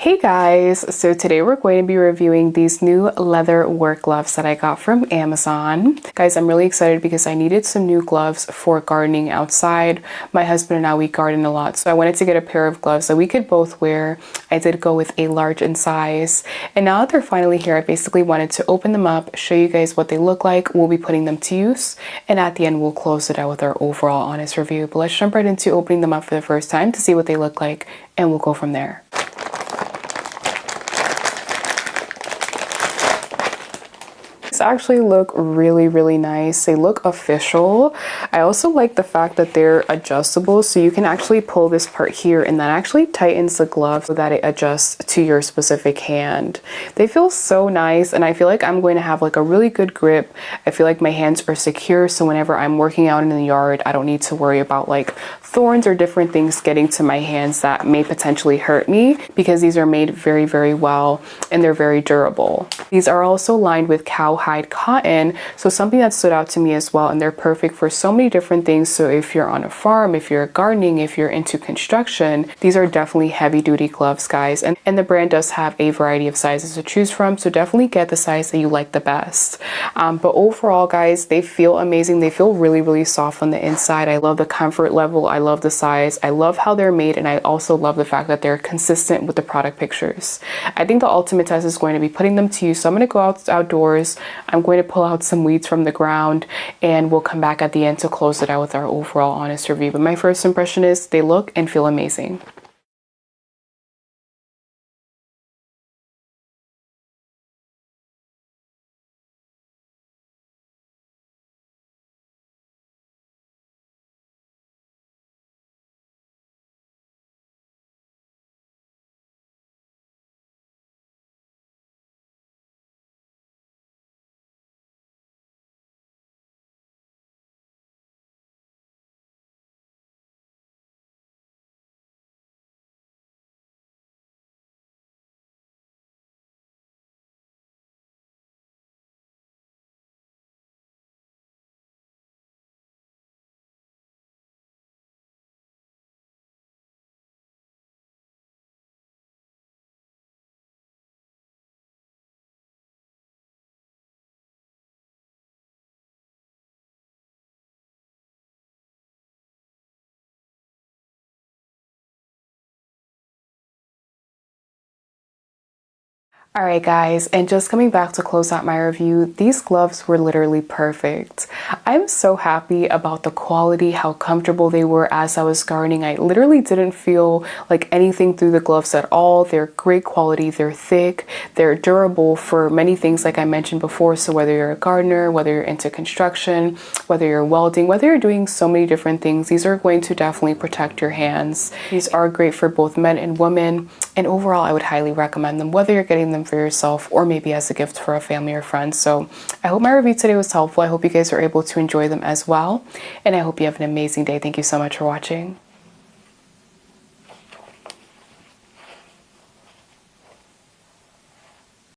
Hey guys, so today we're going to be reviewing these new leather work gloves that I got from Amazon. Guys, I'm really excited because I needed some new gloves for gardening outside. My husband and I, we garden a lot, so I wanted to get a pair of gloves that we could both wear. I did go with a large in size, and now that they're finally here, I basically wanted to open them up, show you guys what they look like. We'll be putting them to use, and at the end we'll close it out with our overall honest review. But let's jump right into opening them up for the first time to see what they look like, and we'll go from there. These actually look really nice. They look official. I also like the fact that they're adjustable, so you can actually pull this part here and that actually tightens the glove so that it adjusts to your specific hand. They feel so nice, and I feel like I'm going to have like a really good grip. I feel like my hands are secure, so whenever I'm working out in the yard, I don't need to worry about like thorns or different things getting to my hands that may potentially hurt me, because these are made very well and they're very durable. These are also lined with cowhide cotton, so something that stood out to me as well, and they're perfect for so many different things. So if you're on a farm, if you're gardening, if you're into construction, these are definitely heavy duty gloves, guys, and the brand does have a variety of sizes to choose from, so definitely get the size that you like the best. But overall, guys, they feel amazing. They feel really soft on the inside. I love the comfort level, I love the size, I love how they're made, and I also love the fact that they're consistent with the product pictures. I think the ultimate test is going to be putting them to use, so I'm going to go outdoors. I'm going to pull out some weeds from the ground, and we'll come back at the end to close it out with our overall honest review. But my first impression is they look and feel amazing. Alright guys, and just coming back to close out my review, these gloves were literally perfect. I'm so happy about the quality, how comfortable they were as I was gardening. I literally didn't feel like anything through the gloves at all. They're great quality, they're thick, they're durable for many things like I mentioned before. So whether you're a gardener, whether you're into construction, whether you're welding, whether you're doing so many different things, these are going to definitely protect your hands. These are great for both men and women, and overall I would highly recommend them, whether you're getting them for yourself or maybe as a gift for a family or friend. So I hope my review today was helpful. I hope you guys are able to enjoy them as well, and I hope you have an amazing day. Thank you so much for watching.